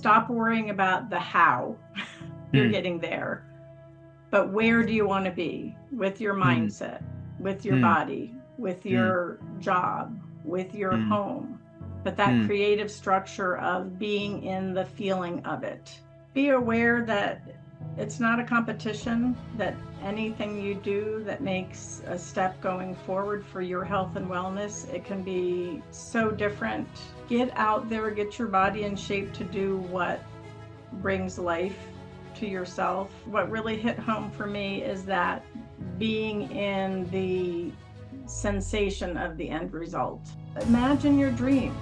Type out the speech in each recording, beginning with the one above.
stop worrying about the how you're getting there, but where do you want to be with your mindset, with your body, with your job, with your home, but that creative structure of being in the feeling of it. Be aware that it's not a competition, that anything you do that makes a step going forward for your health and wellness, it can be so different. Get out there, get your body in shape to do what brings life to yourself. What really hit home for me is that being in the sensation of the end result. Imagine your dreams.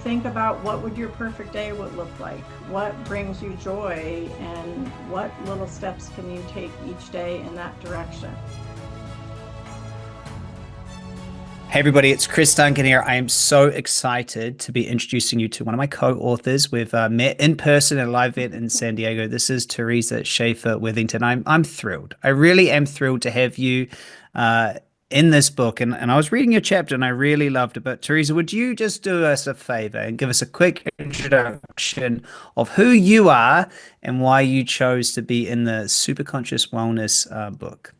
Think about what would your perfect day would look like, what brings you joy, and what little steps can you take each day in that direction. Hey everybody, it's Chris Duncan here. I am so excited to be introducing you to one of my co-authors. We've met in person at a live event in San Diego. This is Theresa Shaffer Wethington. I'm thrilled. I really am thrilled to have you in this book. And I was reading your chapter and I really loved it. But Theresa, would you just do us a favor and give us a quick introduction of who you are and why you chose to be in the Superconscious Wellness book?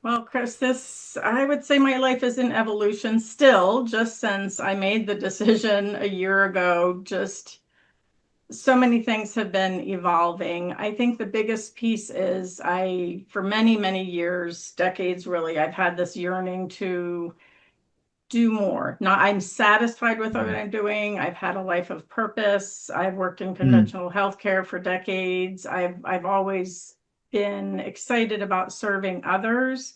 Well, Chris, I would say my life is in evolution still, just since I made the decision a year ago. Just so many things have been evolving. I think the biggest piece is for many, many years, decades really, I've had this yearning to do more. Now, I'm satisfied with what I'm doing. I've had a life of purpose. I've worked in conventional healthcare for decades. I've always been excited about serving others,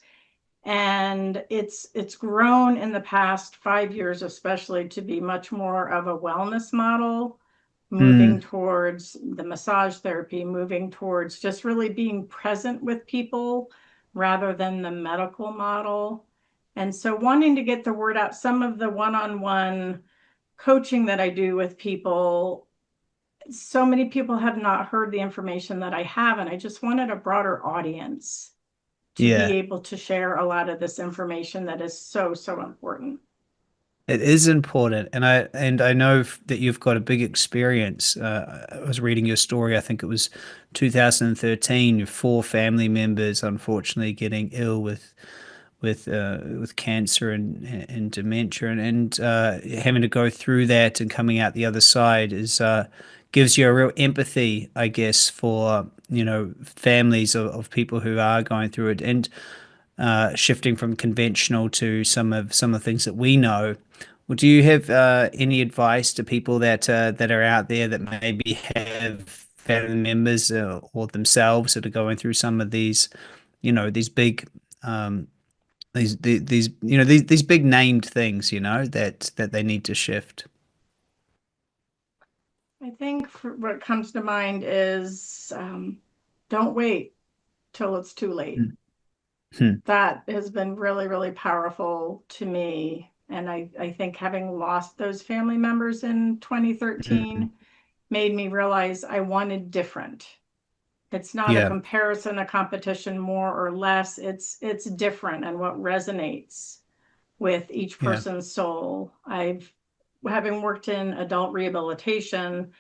and it's grown in the past 5 years especially to be much more of a wellness model, moving towards the massage therapy, moving towards just really being present with people rather than the medical model. And so wanting to get the word out, some of the one-on-one coaching that I do with people, so many people have not heard the information that I have, and I just wanted a broader audience to be able to share a lot of this information that is so, so important. It is important, and I know that you've got a big experience. I was reading your story. I think it was 2013. 4 family members, unfortunately, getting ill with cancer and dementia, and having to go through that and coming out the other side gives you a real empathy, I guess, for families of people who are going through it, and shifting from conventional to some of the things that we know. Well, do you have any advice to people that are out there that maybe have family members or themselves that are going through some of these, these big these big named things, that they need to shift? I think what comes to mind is don't wait till it's too late. That has been really, really powerful to me. And I think having lost those family members in 2013 made me realize I wanted different. It's not a comparison, a competition, more or less. It's different and what resonates with each person's soul. Having worked in adult rehabilitation,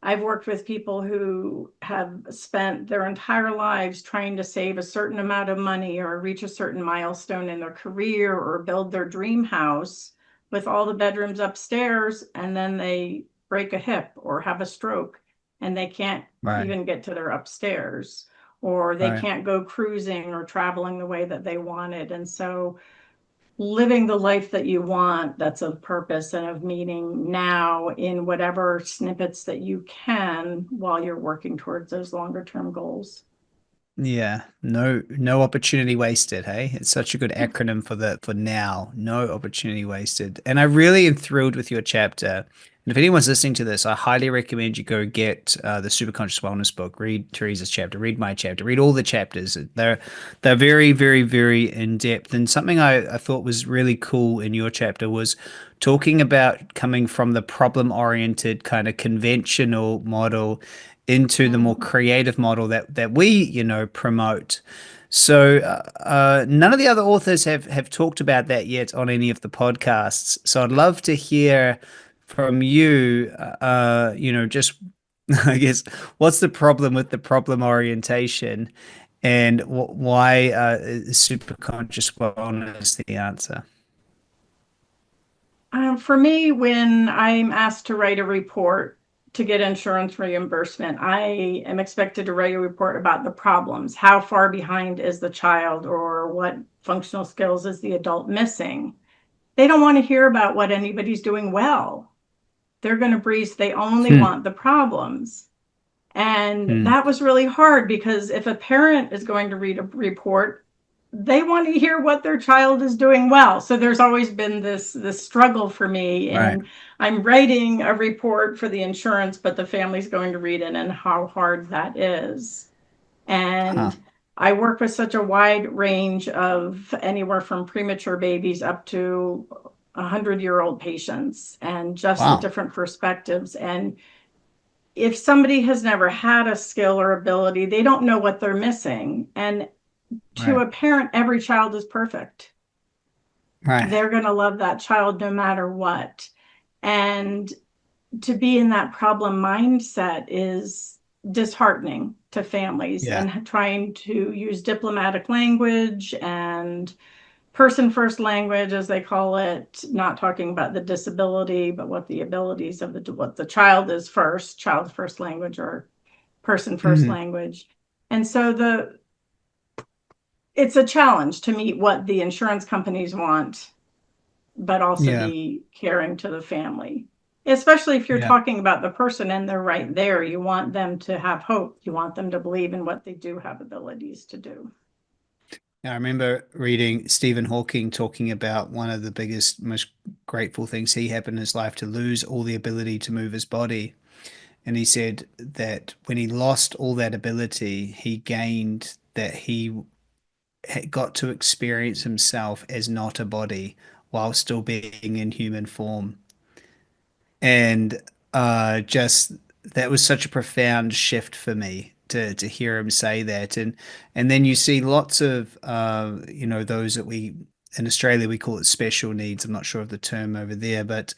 I've worked with people who have spent their entire lives trying to save a certain amount of money or reach a certain milestone in their career or build their dream house with all the bedrooms upstairs, and then they break a hip or have a stroke and they can't even get to their upstairs, or they can't go cruising or traveling the way that they wanted. And so living the life that you want, that's of purpose and of meaning now in whatever snippets that you can while you're working towards those longer term goals. Yeah, no opportunity wasted. Hey, it's such a good acronym for now. No opportunity wasted. And I really am thrilled with your chapter. And if anyone's listening to this, I highly recommend you go get the Superconscious Wellness book. Read Theresa's chapter. Read my chapter. Read all the chapters. They're very, very, very in depth. And something I thought was really cool in your chapter was talking about coming from the problem-oriented kind of conventional model into the more creative model that we promote. So none of the other authors have talked about that yet on any of the podcasts. So I'd love to hear from you, just I guess what's the problem with the problem orientation, and why is superconscious wellness the answer? For me, when I'm asked to write a report to get insurance reimbursement, I am expected to write a report about the problems. How far behind is the child, or what functional skills is the adult missing? They don't want to hear about what anybody's doing well. They're going to breeze, they only Hmm. want the problems. And Hmm. that was really hard because if a parent is going to read a report, they want to hear what their child is doing well. So there's always been this struggle for me, Right. and I'm writing a report for the insurance, but the family's going to read it, and how hard that is. Huh. And I work with such a wide range of anywhere from premature babies up to 100-year-old patients, and just the Wow. different perspectives. And if somebody has never had a skill or ability, they don't know what they're missing. And to Right. a parent, every child is perfect. Right. They're going to love that child no matter what. And to be in that problem mindset is disheartening to families, Yeah. and trying to use diplomatic language and person first language, as they call it, not talking about the disability, but what the abilities of what the child is first, child first language, or person first Hmm. language. And so it's a challenge to meet what the insurance companies want, but also Yeah. be caring to the family. Especially if you're Yeah. talking about the person and they're right there, you want them to have hope. You want them to believe in what they do have abilities to do. I remember reading Stephen Hawking talking about one of the biggest, most grateful things he had in his life to lose all the ability to move his body. And he said that when he lost all that ability, he gained that he got to experience himself as not a body while still being in human form. And just that was such a profound shift for me to hear him say that. And then you see lots of those that we in Australia we call it special needs. I'm not sure of the term over there, but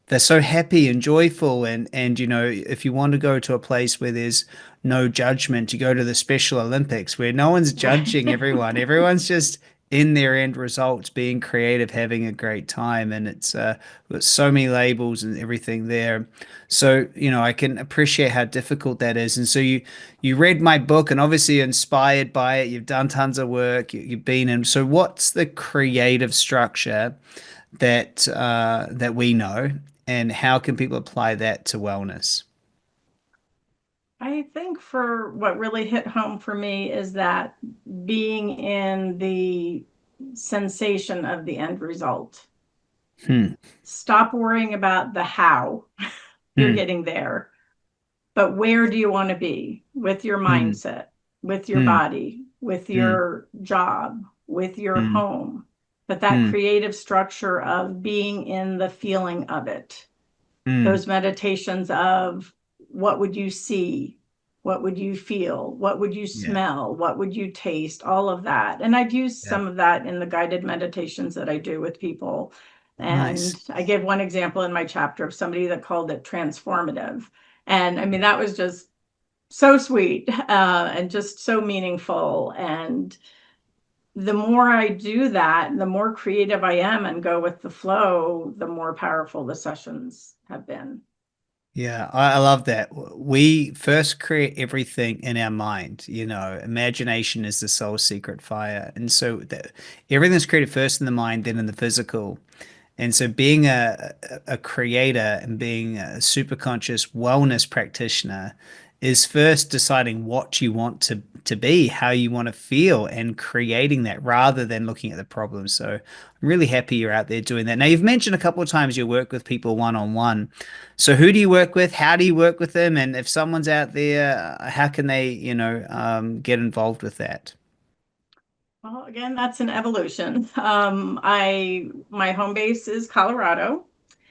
they're so happy and joyful, and if you want to go to a place where there's no judgment, you go to the Special Olympics where no one's judging Right. everyone's just in their end results being creative, having a great time. And it's got so many labels and everything there. So I can appreciate how difficult that is. And so you read my book and obviously inspired by it. You've done tons of work, you've been in. So what's the creative structure that we know, and how can people apply that to wellness? I think for what really hit home for me is that being in the sensation of the end result. Hmm. Stop worrying about the how you're Hmm. getting there, but where do you want to be with your Hmm. mindset, with your Hmm. body, with Hmm. your job, with your Hmm. home? But that Hmm. creative structure of being in the feeling of it, Hmm. those meditations of what would you see, what would you feel, what would you Yeah. smell, what would you taste, all of that. And I've used Yeah. some of that in the guided meditations that I do with people. Nice. And I give one example in my chapter of somebody that called it transformative. And I mean, that was just so sweet, and just so meaningful. And the more I do that, the more creative I am and go with the flow, the more powerful the sessions have been. Yeah, I love that. We first create everything in our mind. Imagination is the soul's secret fire. And so that everything's created first in the mind, then in the physical. And so being a creator and being a super conscious wellness practitioner is first deciding what you want to be, how you want to feel, and creating that rather than looking at the problem. So I'm really happy you're out there doing that. Now you've mentioned a couple of times you work with people one on one. So who do you work with? How do you work with them? And if someone's out there, how can they, get involved with that? Well, again, that's an evolution. My home base is Colorado,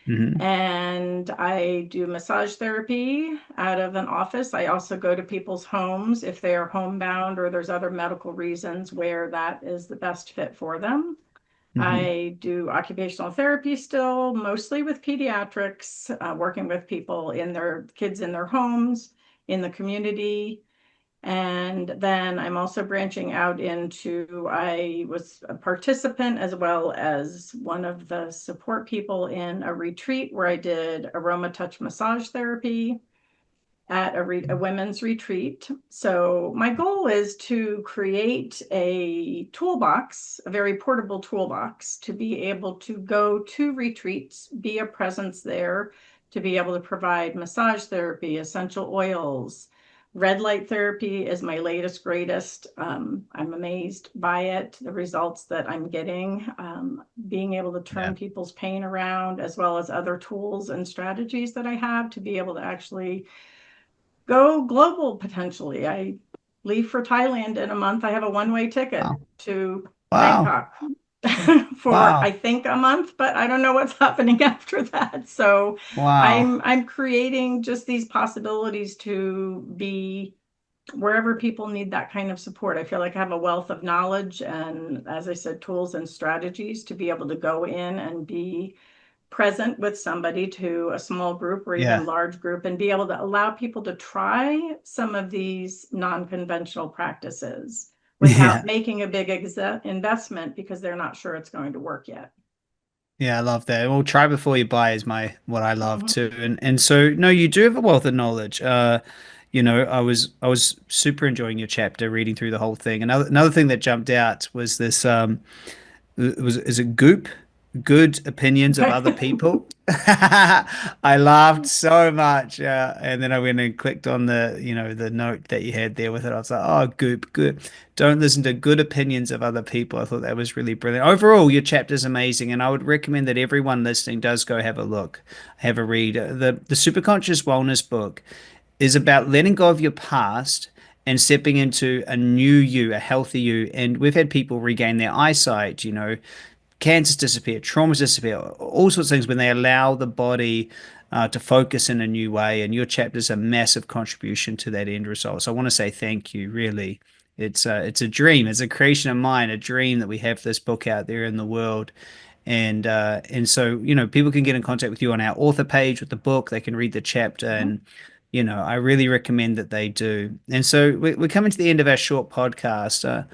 Hmm. and I do massage therapy out of an office. I also go to people's homes if they are homebound or there's other medical reasons where that is the best fit for them. Hmm. I do occupational therapy still, mostly with pediatrics, working with people in their kids in their homes, in the community. And then I'm also branching out into, I was a participant as well as one of the support people in a retreat where I did aroma touch massage therapy at a women's retreat. So my goal is to create a toolbox, a very portable toolbox, to be able to go to retreats, be a presence there, to be able to provide massage therapy, essential oils. Red light therapy is my latest, greatest. I'm amazed by it, the results that I'm getting, being able to Yeah. turn people's pain around, as well as other tools and strategies that I have to be able to actually go global potentially. I leave for Thailand in a month. I have a one-way ticket Wow. to Wow. Bangkok for I Wow. think a month, but I don't know what's happening after that. So Wow. I'm creating just these possibilities to be wherever people need that kind of support. I feel like I have a wealth of knowledge and, as I said, tools and strategies to be able to go in and be present with somebody, to a small group or even Yeah. large group, and be able to allow people to try some of these non-conventional practices without Yeah. making a big investment because they're not sure it's going to work yet. Yeah, I love that. Well, try before you buy is my what I love Mhm. too. And so no, you do have a wealth of knowledge. I was super enjoying your chapter, reading through the whole thing. Another thing that jumped out was this is it Goop? Good opinions of other people. I laughed so much, and then I went and clicked on the note that you had there with it. I was like, oh, Goop, good. Don't listen to good opinions of other people. I thought that was really brilliant. Overall, your chapter's amazing, and I would recommend that everyone listening does go have a look, have a read. The Superconscious Wellness book is about letting go of your past and stepping into a new you, a healthy you. And we've had people regain their eyesight, cancers disappear, traumas disappear, all sorts of things when they allow the body to focus in a new way. And your chapter is a massive contribution to that end result. So I want to say thank you, really. It's a dream. It's a creation of mine, a dream that we have this book out there in the world. And so people can get in contact with you on our author page with the book. They can read the chapter, Mhm. and I really recommend that they do. And so we're coming to the end of our short podcast.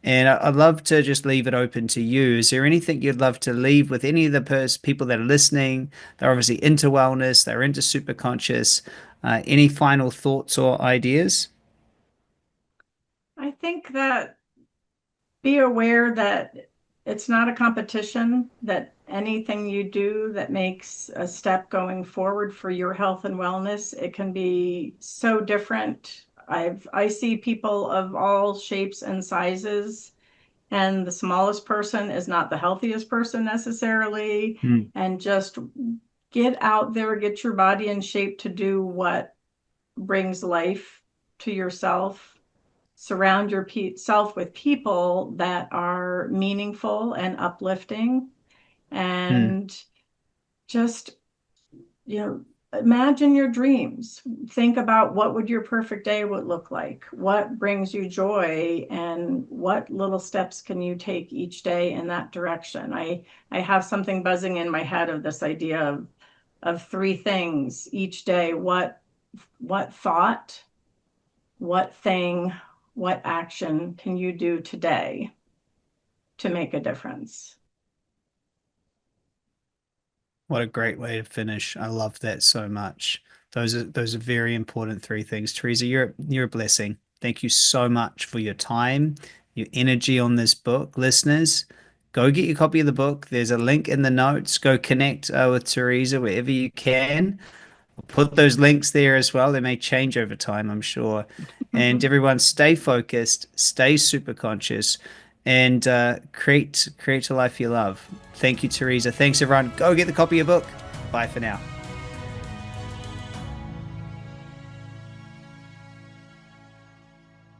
And I'd love to just leave it open to you. Is there anything you'd love to leave with any of the people that are listening? They're obviously into wellness, they're into super conscious. Any final thoughts or ideas? I think that be aware that it's not a competition, that anything you do that makes a step going forward for your health and wellness, it can be so different. I see people of all shapes and sizes, and the smallest person is not the healthiest person necessarily. Hmm. And just get out there, get your body in shape to do what brings life to yourself. Surround yourself with people that are meaningful and uplifting, Hmm. and just, you know, imagine your dreams. Think about what would your perfect day would look like, what brings you joy, and what little steps can you take each day in that direction. I have something buzzing in my head of this idea of three things each day. What thought, what thing, what action can you do today to make a difference? What a great way to finish. I love that so much. Those are very important three things. Theresa, you're a blessing. Thank you so much for your time, your energy on this book. Listeners, go get your copy of the book. There's a link in the notes. Go connect with Theresa wherever you can. I'll put those links there as well. They may change over time, I'm sure. And everyone, stay focused, stay super conscious, and create a life you love. Thank you, Theresa. Thanks, everyone. Go get the copy of your book. Bye for now.